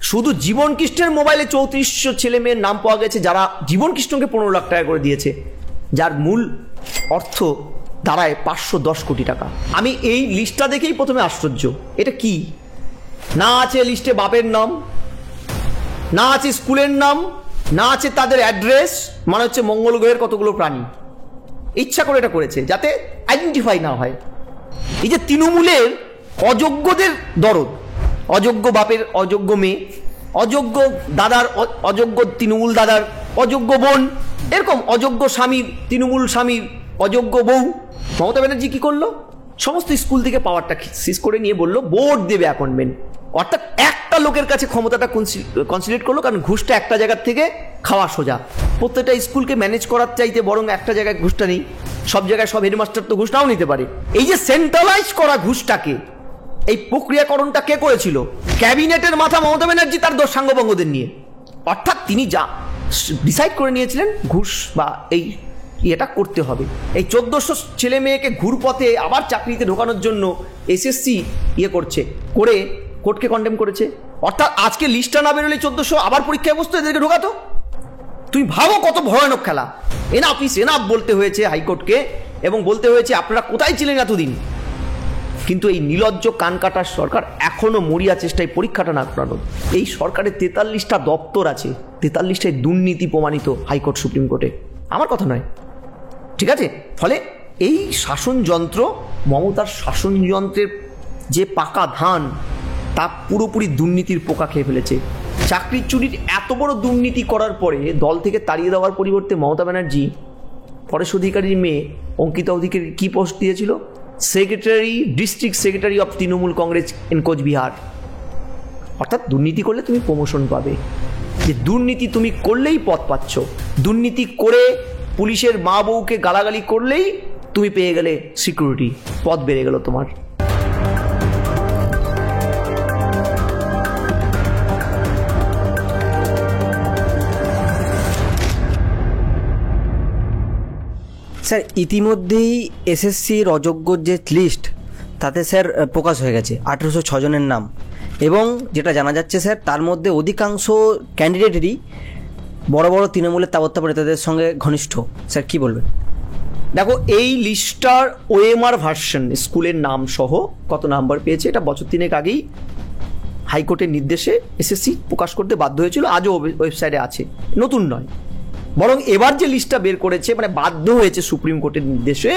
শুধু জীবন কৃষ্ণের মোবাইলে 3400 ছেলে মেয়ের নাম পাওয়া গেছে যারা জীবন কৃষ্ণকে 15 লাখ টাকা করে দিয়েছে, যার মূল অর্থ দাঁড়ায় 510 কোটি টাকা। আমি এই লিস্টটা দেখেই প্রথমে আশ্চর্য, এটা কি? না আছে লিস্টে বাপের নাম, না আছে স্কুলের নাম, না আছে তাদের অ্যাড্রেস, মানে হচ্ছে মঙ্গল গ্রহের কতগুলো প্রাণী। ইচ্ছা করে এটা করেছে যাতে আইডেন্টিফাই না হয়। এই যে তৃণমূলের অযোগ্যদের দরদ, অযোগ্য বাপের অযোগ্য মেয়ে, অযোগ্য দাদার অযোগ্য তৃণমূল দাদার অযোগ্য বোন, এরকম অযোগ্য স্বামীর তৃণমূল স্বামীর অযোগ্য বউ। মমতা ব্যানার্জি কি করলো? সমস্ত স্কুল থেকে পাওয়ারটা সিজ করে নিয়ে বললো বোর্ড দেবে অ্যাপয়েন্টমেন্ট। অর্থাৎ একটা লোকের কাছে ক্ষমতাটা কনসিডার করলো, কারণ ঘুষটা একটা জায়গার থেকে খাওয়া সোজা। প্রত্যেকটা স্কুলকে ম্যানেজ করার চাইতে বরং একটা জায়গায় ঘুষটা নেই, সব জায়গায় সব হেডমাস্টার তো ঘুষ নাও নিতে পারে। এই যে সেন্ট্রালাইজ করা ঘুষটাকে, এই প্রক্রিয়াকরণটা কে করেছিল? ক্যাবিনেটের মাথা মমতা ব্যানার্জি তার সাঙ্গবঙ্গদের নিয়ে। অর্থাৎ তিনি যা ডিসাইড করে নিয়েছিলেন ঘুষ বা এই এটা করতে হবে। এই 1400 ছেলে মেয়েকে ঘুরপথে আবার চাকরিতে ঢোকানোর জন্য এসএসসি করছে, করে কোর্টকে কন্ডেম করেছে। অর্থাৎ আজকে লিস্টটা না বেরোলে 1400 আবার পরীক্ষায় বসতো, এদেরকে ঢোকাতো। তুমি ভাবো কত ভয়ানক খেলা। এনাফ ইজ এনাফ বলতে হয়েছে হাইকোর্টকে, এবং বলতে হয়েছে আপনারা কোথায় ছিলেন এতদিন। কিন্তু এই নির্লজ্জ কানকাটার সরকার এখনো মরিয়া চেষ্টায় পরীক্ষাটা না করানো। এই সরকারের 43টা দপ্তর আছে, 43টায় দুর্নীতি প্রমাণিত হাইকোর্ট সুপ্রিম কোর্টে, আমার কথা নয়, ঠিক আছে? ফলে এই শাসনযন্ত্র, মমতার শাসনযন্ত্রের যে পাকা ধান, তা পুরোপুরি দুর্নীতির পোকা খেয়ে ফেলেছে। চাকরির চুরির এত বড় দুর্নীতি করার পরে দল থেকে তাড়িয়ে দেওয়ার পরিবর্তে মমতা ব্যানার্জি পরেশ অধিকারীর মেয়ে অঙ্কিতা অধিকারী কি পোস্ট দিয়েছিল? Secretary, district secretary of Trinamool Congress in Cooch Behar. অর্থাৎ দুর্নীতি করলে তুমি প্রমোশন পাবে, যে দুর্নীতি তুমি করলেই পদ পাচ্ছ, দুর্নীতি করে পুলিশের মা বউকে গালাগালি করলেই তুমি পেয়ে গেলে সিকিউরিটি, পদ বেড়ে গেল তোমার। স্যার ইতিমধ্যেই এসএসসির অযোগ্য যে লিস্ট, তাতে স্যার প্রকাশ হয়ে গেছে 1806 জনের নাম, এবং যেটা জানা যাচ্ছে স্যার তার মধ্যে অধিকাংশ ক্যান্ডিডেটেরই বড় বড় তৃণমূলের তাবত্তা নেতাদের সঙ্গে ঘনিষ্ঠ। স্যার কি বলবেন? দেখো, এই লিস্টটার ওএমআর ভার্সন স্কুলের নাম সহ কত নাম্বার পেয়েছে, এটা বছর 3 আগেই হাইকোর্টের নির্দেশে এসএসসি প্রকাশ করতে বাধ্য হয়েছিল, আজও ওয়েবসাইটে আছে, নতুন নয়। বরং এবার যে লিস্টটা বের করেছে, মানে বাধ্য হয়েছে সুপ্রিম কোর্টের নির্দেশে,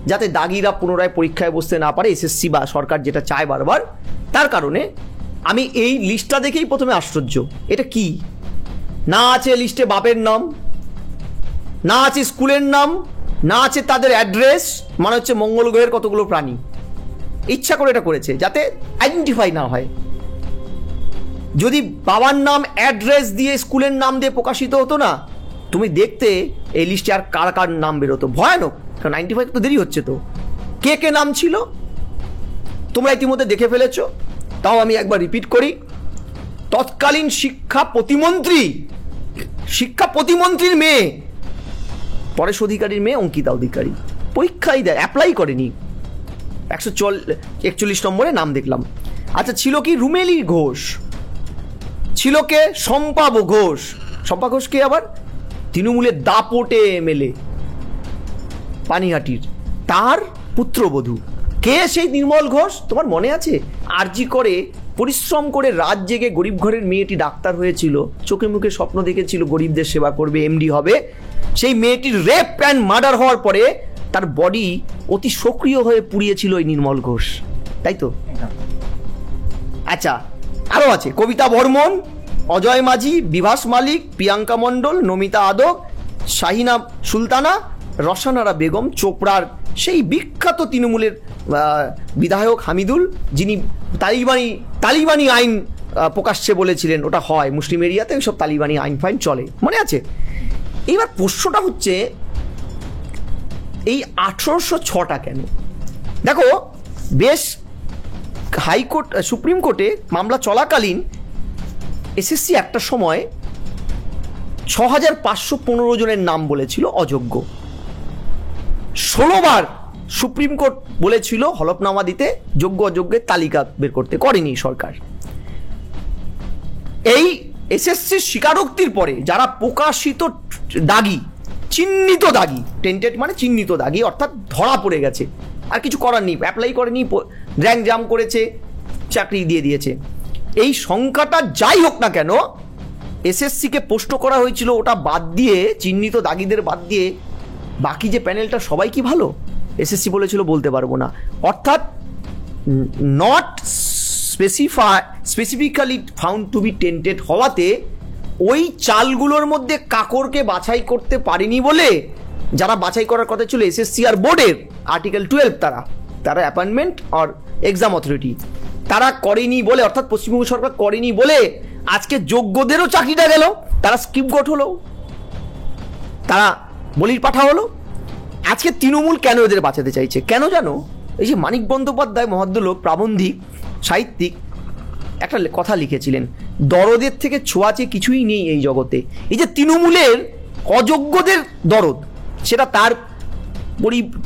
যাতে দাগিরা পুনরায় পরীক্ষায় বসতে না পারে, এসএসসি বা সরকার যেটা চায় বারবার, তার কারণে আমি এই লিস্টটা দেখেই প্রথমে আশ্চর্য, এটা কি? না আছে লিস্টে বাপের নাম, না আছে স্কুলের নাম, না আছে তাদের অ্যাড্রেস, মানে হচ্ছে মঙ্গল গ্রহের কতগুলো প্রাণী। ইচ্ছা করে এটা করেছে যাতে আইডেন্টিফাই না হয়। যদি বাবার নাম, অ্যাড্রেস দিয়ে, স্কুলের নাম দিয়ে প্রকাশিত হতো না, তুমি দেখতে এই লিস্টে আর কার কার নাম বেরোতো। ভয়ানক, কারণ 95 তো দেরি হচ্ছে। তো কে কে নাম ছিল তোমরা ইতিমধ্যে দেখে ফেলেছো, তাও আমি একবার রিপিট করি। তৎকালীন শিক্ষা প্রতিমন্ত্রীর মেয়ে পরেশ অধিকারীর মেয়ে অঙ্কিতা অধিকারী পরীক্ষাই দেয়, অ্যাপ্লাই করেনি, 141 নম্বরে নাম দেখলাম। আচ্ছা, ছিল কি রুমেলি ঘোষ, ছিল কে শম্পা ঘোষ। শম্পা ঘোষ কে আবার? তৃণমূলের দাপটে এমএলএ পানিহাটির, তার পুত্রবধূ। কে সেই নির্মল ঘোষ? তোমার মনে আছে? আরজি করে পরিশ্রম করে রাত জেগে গরিব ঘরের মেয়েটি ডাক্তার হয়েছিল, চোখে মুখে স্বপ্ন দেখেছিল গরিবদের সেবা করবে, এমডি হবে। সেই মেয়েটির রেপ অ্যান্ড মার্ডার হওয়ার পরে তার বডি অতি সক্রিয় হয়ে পুড়িয়েছিল ওই নির্মল ঘোষ, তাই তো? আচ্ছা, আরও আছে কবিতা বর্মন, অজয় মাঝি, বিভাস মালিক, প্রিয়াঙ্কা মণ্ডল, নমিতা আদক, শাহিনা সুলতানা, রসানারা বেগম, চোপড়ার সেই বিখ্যাত তৃণমূলের বিধায়ক হামিদুল, যিনি তালিবানি আইন প্রকাশ্যে বলেছিলেন ওটা হয় মুসলিম এরিয়াতে, ওইসব তালিবানি আইন ফাইন চলে, মনে আছে? এইবার প্রশ্নটা হচ্ছে এই 1806টা কেন? দেখো, বেশ হাইকোর্ট, সুপ্রিম কোর্টে মামলা চলাকালীন এসএসসি একটা সময় 6515 জনের নাম বলেছিল অযোগ্য। 16 বার সুপ্রিম কোর্ট বলেছিল হলফনামা দিতে, যোগ্য অযোগ্যের তালিকা বের করতে, করেনি সরকার। এই এসএসসির স্বীকারোক্তির পরে যারা প্রকাশিত দাগি, চিহ্নিত দাগি, টেন্টেড মানে চিহ্নিত দাগি, অর্থাৎ ধরা পড়ে গেছে, আর কিছু করার নেই, অ্যাপ্লাই করেনি, র্যাঙ্ক জাম করেছে, চাকরি দিয়ে দিয়েছে, এই সংখ্যাটা যাই হোক না কেন, এসএসসিকে পোস্ট করা হয়েছিল ওটা বাদ দিয়ে, চিহ্নিত দাগিদের বাদ দিয়ে বাকি যে প্যানেলটা সবাই কি ভালো? এসএসসি বলেছিল বলতে পারবো না, অর্থাৎ not specifically found to be tainted হওয়াতে ওই চালগুলোর মধ্যে কাকরকে বাছাই করতে পারেনি বলে যারা বাছাই করার কথা ছিল এসএসসি আর বোর্ডের আর্টিকেল 12, তারা অ্যাপয়েন্টমেন্ট আর এক্সাম অথরিটি, তারা করেনি বলে, অর্থাৎ পশ্চিমবঙ্গ সরকার করেনি বলে আজকে যোগ্যদেরও চাকরিটা গেল, তারা স্কিপগোট হলো, তারা বলির পাঠা হলো। আজকে তৃণমূল কেন এদের বাঁচাতে চাইছে? কেন জানো? এই যে মানিক বন্দ্যোপাধ্যায় মহদ্দলোক, প্রাবন্ধিক, সাহিত্যিক, একটা কথা লিখেছিলেন, দরদের থেকে ছোঁয়াচে কিছুই নেই এই জগতে। এই যে তৃণমূলের অযোগ্যদের দরদ, সেটা তার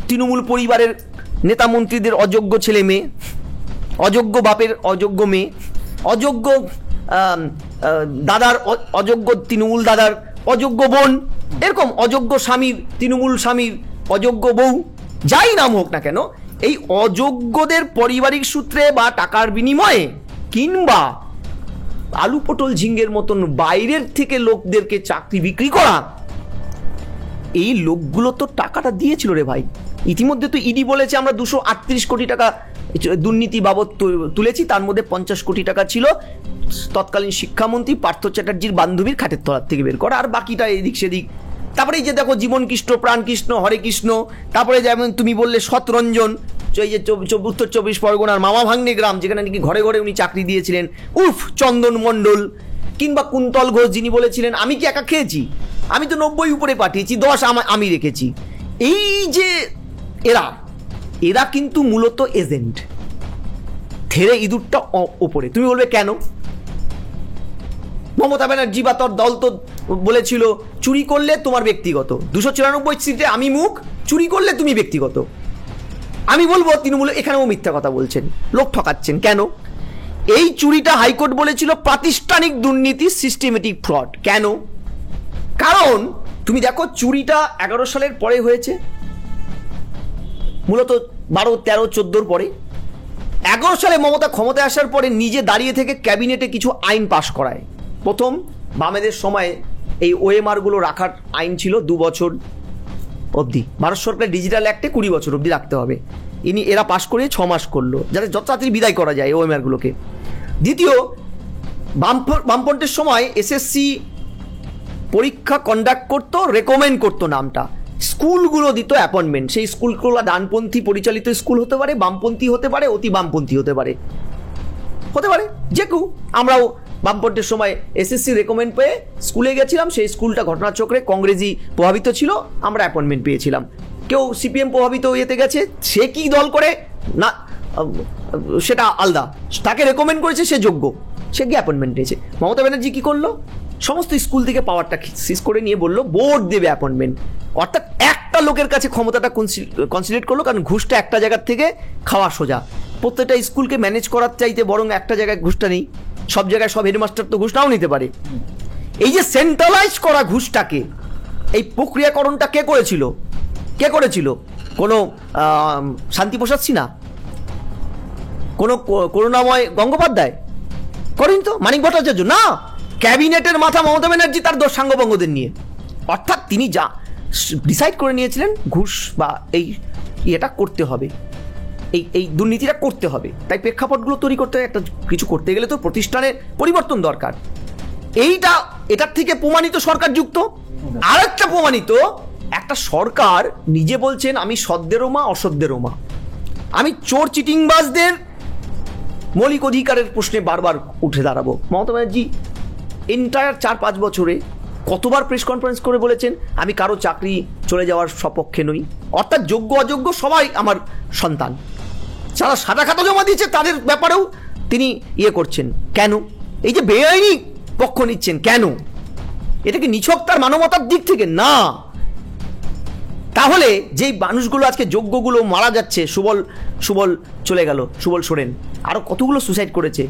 তৃণমূল পরিবারের নেতা মন্ত্রীদের অযোগ্য ছেলে মেয়ে, অযোগ্য বাপের অযোগ্য মেয়ে, অযোগ্য দাদার অযোগ্য তৃণমূল দাদার অযোগ্য বোন, এরকম অযোগ্য স্বামীর তৃণমূল স্বামীর অযোগ্য বউ, যাই নাম হোক না কেন, এই অযোগ্যদের পারিবারিক সূত্রে বা টাকার বিনিময়ে কিংবা আলু পটল ঝিঙ্গের মতন বাইরের থেকে লোকদেরকে চাকরি বিক্রি করা, এই লোকগুলো তো টাকাটা দিয়েছিল রে ভাই। ইতিমধ্যে তো ইডি বলেছে আমরা 238 কোটি টাকা দুর্নীতি বাবদ তুলেছি, তার মধ্যে 50 কোটি টাকা ছিল তৎকালীন শিক্ষামন্ত্রী পার্থ চ্যাটার্জির বান্ধবীর খাটের তলার থেকে বের করা, আর বাকিটা এদিক সেদিক। তারপরে এই যে দেখো জীবন কৃষ্ণ, প্রাণ কৃষ্ণ, হরে কৃষ্ণ, তারপরে যেমন তুমি বললে সতরঞ্জন, এই যে উত্তর 24 পরগনার মামা ভাগ্নে গ্রাম, যেখানে নাকি ঘরে ঘরে উনি চাকরি দিয়েছিলেন, উর্ফ চন্দন মণ্ডল, কিংবা কুন্তল ঘোষ, যিনি বলেছিলেন আমি কি একা খেয়েছি, আমি তো 90 উপরে পাঠিয়েছি, 10 আমি রেখেছি। এই যে এরা কিন্তু মূলত এজেন্ট, ধেরে ইঁদুরটা ওপরে। তুমি বলবে কেন? মমতা ব্যানার্জি বা তোর দল তো বলেছিল চুরি করলে তোমার ব্যক্তিগত, 294 সিটে আমি মুখ, চুরি করলে তুমি ব্যক্তিগত। আমি বলবো তৃণমূল এখানেও মিথ্যা কথা বলছেন, লোক ঠকাচ্ছেন। কেন? এই চুরিটা হাইকোর্ট বলেছিল প্রাতিষ্ঠানিক দুর্নীতি, সিস্টেমেটিক ফ্রড। কেন? কারণ তুমি দেখো চুরিটা 11 সালের পরে হয়েছে, মূলত 12, 13, 14 পরে। 11 সালে মমতা ক্ষমতায় আসার পরে নিজে দাঁড়িয়ে থেকে ক্যাবিনেটে কিছু আইন পাশ করায়। প্রথম বামেদের সময় এই ওএমআর গুলো রাখার আইন ছিল 2 বছর অবধি, ভারত সরকারের ডিজিটাল অ্যাক্টে 20 বছর অবধি রাখতে হবে। এরা পাশ করে 6 মাস করলো, যাতে যত তাড়াতাড়ি বিদায় করা যায় ওএমআর গুলোকে। দ্বিতীয়, বামপন্থের সময় এসএসসি পরীক্ষা কন্ডাক্ট করতো, রেকমেন্ড করতো নামটা, স্কুলগুলো দিত অ্যাপয়েন্টমেন্ট। সেই স্কুলগুলো ডানপন্থী পরিচালিত স্কুল হতে পারে, বামপন্থী হতে পারে, অতি বামপন্থী হতে পারে, যে কেউ। আমরাও বামপন্থের সময় এসএসসি রেকমেন্ড পেয়ে স্কুলে গেছিলাম, সেই স্কুলটা ঘটনাচক্রে কংগ্রেসি প্রভাবিত ছিল, আমরা অ্যাপয়েন্টমেন্ট পেয়েছিলাম। কেউ সিপিএম প্রভাবিত ইয়েতে গেছে, সে কি দল করে না সেটা আলাদা, তাকে রেকমেন্ড করেছে, সে যোগ্য, সে গিয়ে অ্যাপয়েন্টমেন্ট পেয়েছে। মমতা ব্যানার্জি কি করলো? সমস্ত স্কুল থেকে পাওয়ারটা সিজ করে নিয়ে বললো বোর্ড দেবে অ্যাপয়েন্টমেন্ট, অর্থাৎ একটা লোকের কাছে ক্ষমতাটা কনসিডার করলো, কারণ ঘুষটা একটা জায়গার থেকে খাওয়া সোজা। প্রত্যেকটা স্কুলকে ম্যানেজ করার চাইতে বরং একটা জায়গায় ঘুষটা নেই, সব জায়গায় সব হেডমাস্টার তো ঘুষ নাও নিতে পারে। এই যে সেন্ট্রালাইজ করা ঘুষটাকে, এই প্রক্রিয়াকরণটা কে করেছিল? কোনো শান্তিপ্রসাদ সিনহা, কোনো করুণাময় গঙ্গোপাধ্যায় করেন তো, মানিক ভট্টাচার্য না, ক্যাবিনেটের মাথা মমতা ব্যানার্জি তার সাঙ্গবঙ্গদের নিয়ে। অর্থাৎ তিনি যা ডিসাইড করে নিয়েছিলেন ঘুষ বা এই ইয়েটা করতে হবে, এই দুর্নীতিটা করতে হবে, তাই প্রেক্ষাপটগুলো তৈরি করতে হয়। একটা কিছু করতে গেলে তো প্রতিষ্ঠানের পরিবর্তন দরকার। এটার থেকে প্রমাণিত সরকার যুক্ত। আর একটা প্রমাণিত, একটা সরকার নিজে বলছেন আমি সদ্যেরও মা অসদ্যেরও মা, আমি চোর চিটিংবাজদের মৌলিক অধিকারের প্রশ্নে বারবার উঠে দাঁড়াবো। মমতা ব্যানার্জি এন্টায়ার 4-5 বছরে কতবার প্রেস কনফারেন্স করে বলেছেন আমি কারো চাকরি চলে যাওয়ার সপক্ষে নই, অর্থাৎ যোগ্য অযোগ্য সবাই আমার সন্তান। যারা সাদা খাতা জমা দিয়েছে তাদের ব্যাপারেও তিনি করছেন। কেন? এই যে বেআইনি পক্ষ নিচ্ছেন কেন? এটা কি নিছক তার মানবতার দিক থেকে? না। তাহলে যেই মানুষগুলো আজকে যোগ্যগুলো মারা যাচ্ছে, সুবল চলে গেল, সুবল সোরেন, আরো কতগুলো সুসাইড করেছে,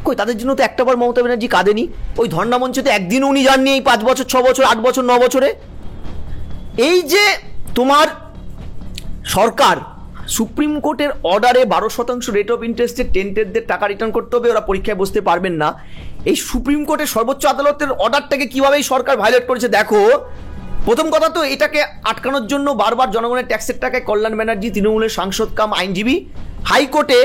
কই তাদের জন্য তো একটাবার মমতা ব্যানার্জি কাঁদেনি। ওই ধর্ণা মঞ্চে তো একদিনও উনি যাননি এই 5 বছর 6 বছর 8 বছর 9 বছরে। এই যে তোমার সরকার সুপ্রিম কোর্টের অর্ডারে 12% রেট অফ ইন্টারেস্টে টেন্টেডদের টাকা রিটার্ন করতে হবে, ওরা পরীক্ষায় বসতে পারবেন না, এই সুপ্রিম কোর্টের সর্বোচ্চ আদালতের অর্ডারটাকে কিভাবে এই সরকার ভায়োলেট করেছে দেখো। প্রথম কথা তো এটাকে আটকানোর জন্য বারবার জনগণের ট্যাক্সের টাকায় কল্যাণ ব্যানার্জি তৃণমূলের সাংসদ কাম আইনজীবী হাইকোর্টে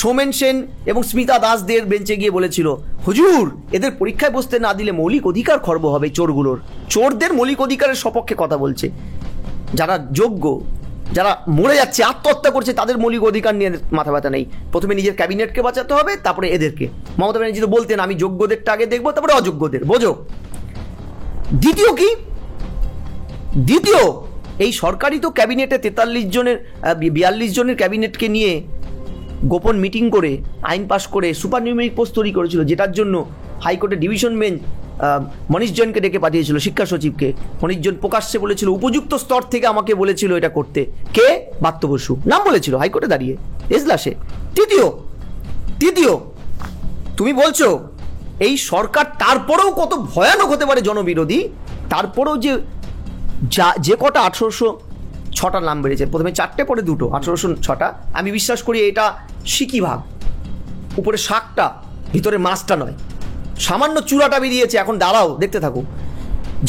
সৌমেন সেন এবং স্মিতা দাসদের বেঞ্চে গিয়ে বলেছিল, হুজুর এদের পরীক্ষায় বসতে না দিলে মৌলিক অধিকার খর্ব হবে চোরগুলোর। চোরদের মৌলিক অধিকারের সপক্ষে কথা বলছে, যারা যোগ্য, যারা মরে যাচ্ছে আত্মহত্যা করছে তাদের মৌলিক অধিকার নিয়ে মাথা ব্যথা নেই। প্রথমে নিজের ক্যাবিনেটকে বাঁচাতে হবে, তারপরে এদেরকে। মমতা ব্যানার্জি তো বলতেন আমি যোগ্যদেরটা আগে দেখবো, তারপরে অযোগ্যদের বোঝো। দ্বিতীয় কি, দ্বিতীয় এই সরকারই তো ক্যাবিনেটে 42 জনের ক্যাবিনেটকে নিয়ে গোপন মিটিং করে আইন পাশ করে সুপার নিউমেরিক পোস্ট তৈরি করেছিল, যেটার জন্য হাইকোর্টের ডিভিশন বেঞ্চ মনীষ জৈনকে ডেকে পাঠিয়েছিল, শিক্ষা সচিবকে। মনীষ জৈন প্রকাশ্যে বলেছিল উপযুক্ত স্তর থেকে আমাকে বলেছিল এটা করতে। কে? ব্রাত্য বসু নাম বলেছিল হাইকোর্টে দাঁড়িয়ে এজলাসে। তৃতীয় তুমি বলছো এই সরকার তারপরেও কত ভয়ানক হতে পারে জনবিরোধী, তারপরেও যে কটা 1806টা নাম বেড়েছে, প্রথমে 4টে পরে 2টো, 1806টা। আমি বিশ্বাস করি এটা সিকি ভাগ, উপরে শাকটা ভিতরে মাছটা নয়, সামান্য চূড়াটা বেরিয়েছে। এখন দাঁড়াও দেখতে থাকো।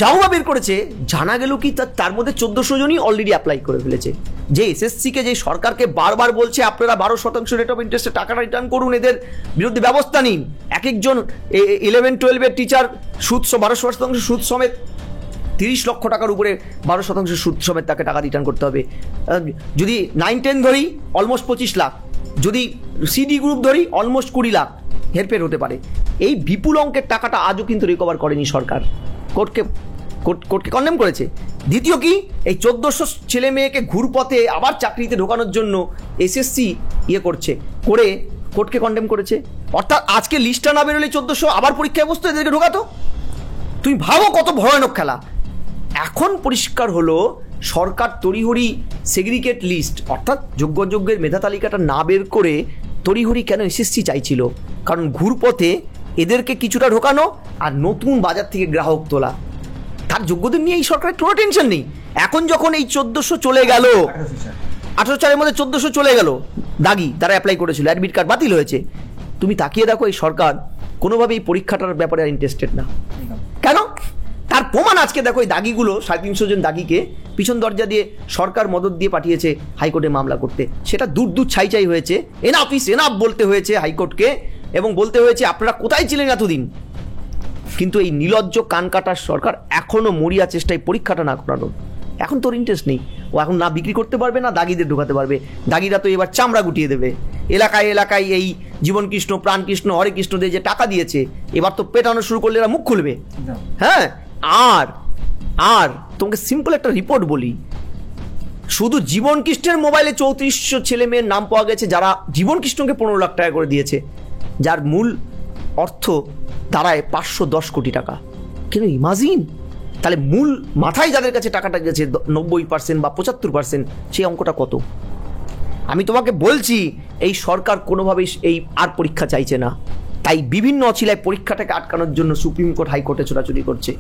যাওয়া বের করেছে, জানা গেল কি তার মধ্যে 1400 জনই অলরেডি অ্যাপ্লাই করে ফেলেছে। যে এসএসসিকে যে সরকারকে বারবার বলছে আপনারা 12% রেট অফ ইন্টারেস্টে টাকাটা রিটার্ন করুন, এদের বিরুদ্ধে ব্যবস্থা নিন। এক একজন 11-12 টিচার সুদ 12% সুদ সমেত 30 লক্ষ টাকার উপরে 12% সুদ সমেত তাকে টাকা রিটার্ন করতে হবে। যদি 9-10 ধরি অলমোস্ট 25 লাখ, যদি সিডি গ্রুপ ধরি অলমোস্ট 20 লাখ হেরফের হতে পারে। এই বিপুল অঙ্কের টাকাটা আজও কিন্তু রিকভার করেনি সরকার, কোর্টকে কন্ডেম করেছে। দ্বিতীয় কি, এই 1400 ছেলে মেয়েকে ঘুরপথে আবার চাকরিতে ঢোকানোর জন্য এসএসসি করে কোর্টকে কন্ডেম করেছে। অর্থাৎ আজকে লিস্টটা না বেরোলে 1400 আবার পরীক্ষায় বসতো, এদেরকে ঢোকাতো। তুমি ভাবো কত ভয়ানক খেলা। এখন পরিষ্কার হলো সরকার তড়িহড়ি সেগ্রিগেট লিস্ট অর্থাৎ যোগ্য অযোগ্যের মেধা তালিকাটা না বের করে তড়িহড়ি কেন এসএসসি চাইছিল, কারণ ঘুরপথে এদেরকে কিছুটা ঢোকানো আর নতুন বাজার থেকে গ্রাহক তোলা। তার যোগ্যদের নিয়ে এই সরকারের কোনো টেনশন নেই। এখন যখন এই 1400 চলে গেল, 1804-এর মধ্যে 1400 চলে গেল দাগি, তারা অ্যাপ্লাই করেছিল, অ্যাডমিট কার্ড বাতিল হয়েছে। তুমি তাকিয়ে দেখো এই সরকার কোনোভাবে এই পরীক্ষাটার ব্যাপারে ইন্টারেস্টেড না। কেন? তার প্রমাণ আজকে দেখো এই দাগিগুলো 350 জন দাগিকে পিছন দরজা দিয়ে সরকার মদত দিয়ে পাঠিয়েছে হাইকোর্টে মামলা করতে। সেটা দূর ছাই হয়েছে, এনাফ বলতে হয়েছে হাইকোর্টকে, এবং বলতে হয়েছে আপনারা কোথায় ছিলেন এতদিন। কিন্তু এই নির্লজ্জ কানকাটার সরকার এখনো মরিয়া চেষ্টায় পরীক্ষাটা না করানোর। এখন তোর ইন্টারেস্ট নেই, ও এখন না বিক্রি করতে পারবে না দাগিদের ঢোকাতে পারবে। দাগিরা তো এবার চামড়া গুটিয়ে দেবে। এলাকায় এই জীবনকৃষ্ণ, প্রাণকৃষ্ণ, হরেকৃষ্ণদের যে টাকা দিয়েছে, এবার তো পেটানো শুরু করলে এরা মুখ খুলবে। হ্যাঁ, আর তোমাকে সিম্পল একটা রিপোর্ট বলি, শুধু জীবনকৃষ্ণের মোবাইলে 3400 ছেলে মেয়ের নাম পাওয়া গেছে যারা জীবনকৃষ্ণকে 15 লাখ টাকা করে দিয়েছে, যার মূল অর্থ দাঁড়ায় 510 কোটি টাকা। কেন ইমাজিন, তাহলে মূল মাথায় যাদের কাছে টাকাটা গেছে 90% বা 75%, সেই অঙ্কটা কত? আমি তোমাকে বলছি এই সরকার কোনোভাবেই এই আর পরীক্ষা চাইছে না, তাই বিভিন্ন অছিলায় পরীক্ষাটাকে আটকানোর জন্য সুপ্রিম কোর্ট হাইকোর্টে ছোটাছুটি করছে,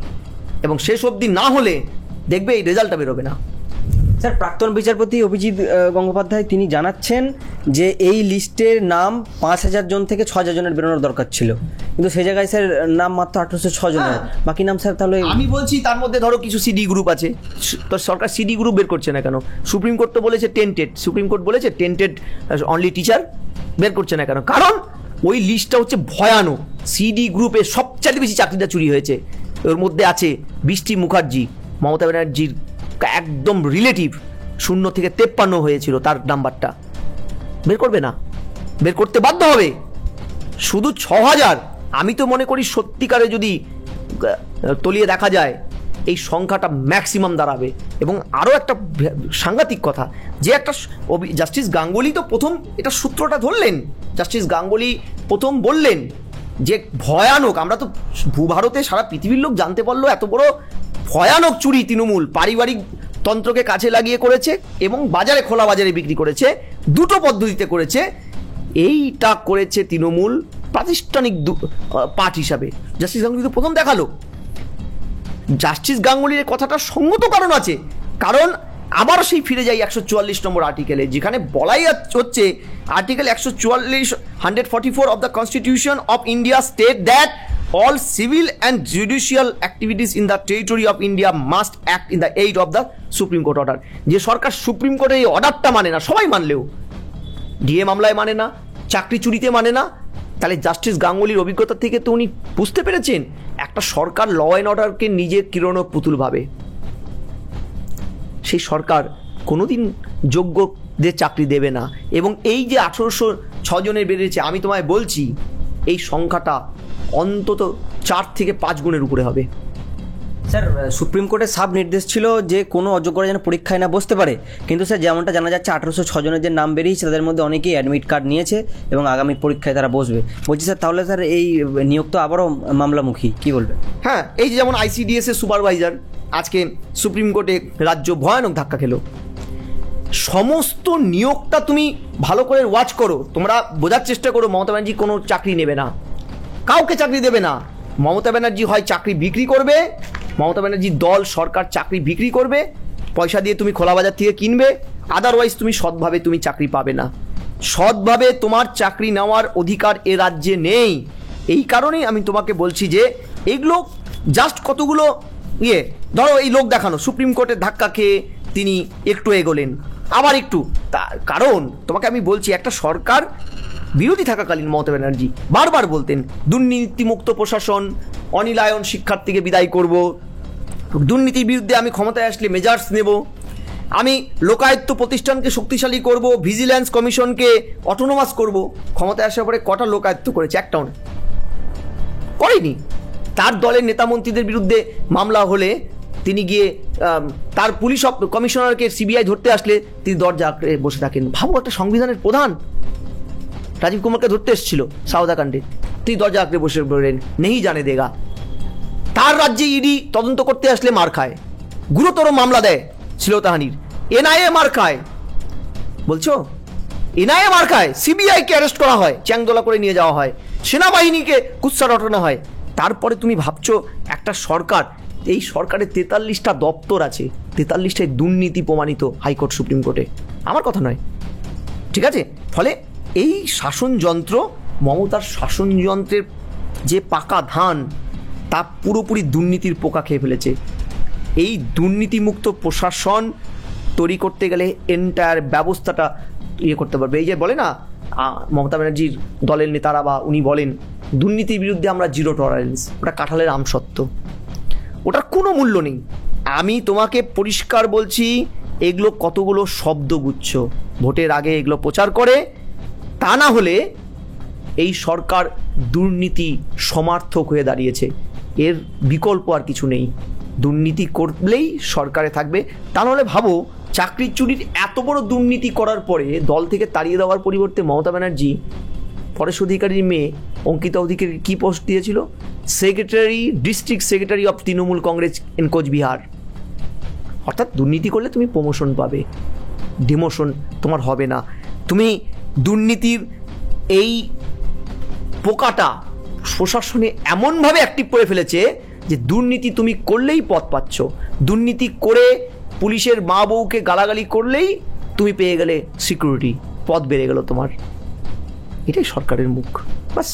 এবং শেষ অবধি না হলে দেখবে এই রেজাল্টটা বেরোবে না। স্যার, প্রাক্তন বিচারপতি অভিজিৎ গঙ্গোপাধ্যায় তিনি জানাচ্ছেন যে এই লিস্টের নাম 5000 জন থেকে 6000 জনের বেরোনোর দরকার ছিল, কিন্তু সেই জায়গায় স্যার নাম মাত্র 1806 জনের। বাকি নাম স্যার তাহলে আমি বলছি তার মধ্যে ধরো কিছু সিডি গ্রুপ আছে, তো সরকার সিডি গ্রুপ বের করছে না কেন? সুপ্রিম কোর্ট তো বলেছে টেন্টেড অনলি টিচার বের করছে না কেন? কারণ ওই লিস্টটা হচ্ছে ভয়ানক। সিডি গ্রুপে সবচেয়ে বেশি চাকরিটা চুরি হয়েছে। ওর মধ্যে আছে বৃষ্টি মুখার্জি, মমতা ব্যানার্জির একদম রিলেটিভ, 0 থেকে 53 হয়েছিল তার নাম্বারটা। বের করবে না, বের করতে বাধ্য হবে। শুধু 6000, আমি তো মনে করি সত্যিকারে যদি তলিয়ে দেখা যায় এই সংখ্যাটা ম্যাক্সিমাম দাঁড়াবে। এবং আরও একটা সাংঘাতিক কথা, যে একটা জাস্টিস গাঙ্গুলি তো প্রথম এটা সূত্রটা ধরলেন, জাস্টিস গাঙ্গুলি প্রথম বললেন যে ভয়ানক, আমরা তো ভূভারতে সারা পৃথিবীর লোক জানতে পারলো এত বড় ভয়ানক চুরি তৃণমূল পারিবারিক তন্ত্রকে কাছে লাগিয়ে করেছে এবং বাজারে, খোলা বাজারে বিক্রি করেছে, দুটো পদ্ধতিতে করেছে। এইটা করেছে তৃণমূল প্রাতিষ্ঠানিক পাঠ হিসাবে জাস্টিস গাঙ্গুলি তো প্রথম দেখালো। জাস্টিস গাঙ্গুলির কথাটা সঙ্গত কারণ আছে, কারণ আবার সেই ফিরে যাই 144 নম্বর আর্টিকেলে, যেখানে বলাই হচ্ছে article 144 of the constitution of India state that all civil and judicial activities in the territory of India must act in the aid of the supreme court order. যে সরকার সুপ্রিম কোর্টের এই অর্ডারটা মানে না, সবাই মানলেও ডিএ মামলায় মানে না, চাকরি চুরিতে মানে না, তাহলে জাস্টিস গাঙ্গুলির অভিজ্ঞতা থেকে তো উনি বুঝতে পেরেছেন একটা সরকার ল অ্যান্ড অর্ডারকে নিজের কিরণ পুতুল ভাবে। সেই সরকার কোনোদিন যোগ্যদের চাকরি দেবে না। এবং এই যে 1806 জনের বেড়েছে, আমি তোমায় বলছি এই সংখ্যাটা অন্তত 4 থেকে 5 গুণের উপরে হবে। স্যার সুপ্রিম কোর্টের সাব নির্দেশ ছিল যে কোনো অযোগ্যরা যেন পরীক্ষায় না বসতে পারে, কিন্তু স্যার যেমনটা জানা যাচ্ছে 1806 জনের যে নাম বেরিয়েছে তাদের মধ্যে অনেকেই অ্যাডমিট কার্ড নিয়েছে এবং আগামী পরীক্ষায় তারা বসবে। বলছি স্যার তাহলে স্যার এই নিয়োগ তো আবারও মামলামুখী, কি বলবেন? হ্যাঁ, এই যে যেমন ICDS এর সুপারভাইজার আজকে সুপ্রিম কোর্টে রাজ্য ভয়ানক ধাক্কা খেলো। সমস্ত নিয়োগটা তুমি ভালো করে ওয়াচ করো, তোমরা বোঝার চেষ্টা করো মমতা ব্যানার্জি কোনো চাকরি নেবে না, কাউকে চাকরি দেবে না। মমতা ব্যানার্জি হয় চাকরি বিক্রি করবে, মমতা ব্যানার্জির দল সরকার চাকরি বিক্রি করবে, পয়সা দিয়ে তুমি খোলা বাজার থেকে কিনবে, আদারওয়াইজ তুমি সৎভাবে তুমি চাকরি পাবে না। সৎভাবে তোমার চাকরি নেওয়ার অধিকার এ রাজ্যে নেই। এই কারণেই আমি তোমাকে বলছি যে এগুলো জাস্ট কতগুলো ধরো এই লোক দেখানো, সুপ্রিম কোর্টের ধাক্কা খেয়ে তিনি একটু এগোলেন, আবার একটু, তার কারণ তোমাকে আমি বলছি একটা সরকার বিরোধী থাকাকালীন মমতা ব্যানার্জি বারবার বলতেন দুর্নীতিমুক্ত প্রশাসন, অনিলায়ন শিক্ষার্থীকে বিদায় করব, দুর্নীতির বিরুদ্ধে আমি ক্ষমতায় আসলে মেজার্স নেব, আমি লোকায়ত্ত প্রতিষ্ঠানকে শক্তিশালী করব, ভিজিল্যান্স কমিশনকে অটোনোমাস করব। ক্ষমতায় আসার পরে কটা লোকায়ত্ত করেছে? একটাও না, করেনি। তার দলের নেতামন্ত্রীদের বিরুদ্ধে মামলা হলে তিনি গিয়ে তার পুলিশ কমিশনারকে সিবিআই ধরতে আসলে তিনি দরজা আঁকড়ে বসে থাকেন। ভাবো, একটা সংবিধানের প্রধান রাজীব কুমারকে ধরতে এসেছিল সাউদাকাণ্ডে, তিনি দরজা আঁকড়ে বসে বললেন নেই জানে দেগা। তার রাজ্যে ইডি তদন্ত করতে আসলে মার খায়, গুরুতর মামলা দেয় শ্লীলতাহানির, এনআইএ মার খায়, বলছো এনআইএ মার খায়, সিবিআইকে অ্যারেস্ট করা হয়, চ্যাংদোলা করে নিয়ে যাওয়া হয়, সেনাবাহিনীকে কুৎসা রটানো হয়। তারপরে তুমি ভাবছো একটা সরকার, এই সরকারের 43টা দপ্তর আছে, 43টায় দুর্নীতি প্রমাণিত হাইকোর্ট সুপ্রিম কোর্টে, আমার কথা নয়, ঠিক আছে? ফলে এই শাসনযন্ত্র, মমতার শাসনযন্ত্রের যে পাকা ধান তা পুরোপুরি দুর্নীতির পোকা খেয়ে ফেলেছে। এই দুর্নীতিমুক্ত প্রশাসন তৈরি করতে গেলে এন্টায়ার ব্যবস্থাটা করতে পারবে। এই যে বলে না মমতা ব্যানার্জির দলের নেতারা বা উনি বলেন দুর্নীতির বিরুদ্ধে আমরা জিরো টলারেন্স, ওটা কাঁঠালের আমসত্ত্ব, ওটার কোনো মূল্য নেই। আমি তোমাকে পরিষ্কার বলছি, এগুলো কতগুলো শব্দগুচ্ছ, ভোটের আগে এগুলো প্রচার করে, তা না হলে এই সরকার দুর্নীতি সমার্থক হয়ে দাঁড়িয়েছে, এর বিকল্প আর কিছু নেই। দুর্নীতি করলেই সরকারে থাকবে, তা নাহলে ভাবো চাকরি চুরির এত বড় দুর্নীতি করার পরে দল থেকে তাড়িয়ে দেওয়ার পরিবর্তে মমতা ব্যানার্জি পরেশ অধিকারীর মেয়ে অঙ্কিতা অধিকারী কি পোস্ট দিয়েছিল? Secretary, district secretary of Trinamool Congress in Cooch Behar. অর্থাৎ দুর্নীতি করলে তুমি প্রমোশন পাবে, ডিমোশন তোমার হবে না। তুমি দুর্নীতির এই পোকাটা প্রশাসনে এমনভাবে অ্যাক্টিভ করে ফেলেছে যে দুর্নীতি তুমি করলেই পদ পাচ্ছ, দুর্নীতি করে পুলিশের মা বউকে গালাগালি করলেই তুমি পেয়ে গেলে সিকিউরিটি, পদ বেড়ে গেল তোমার। এটাই সরকারের মুখ, বাস।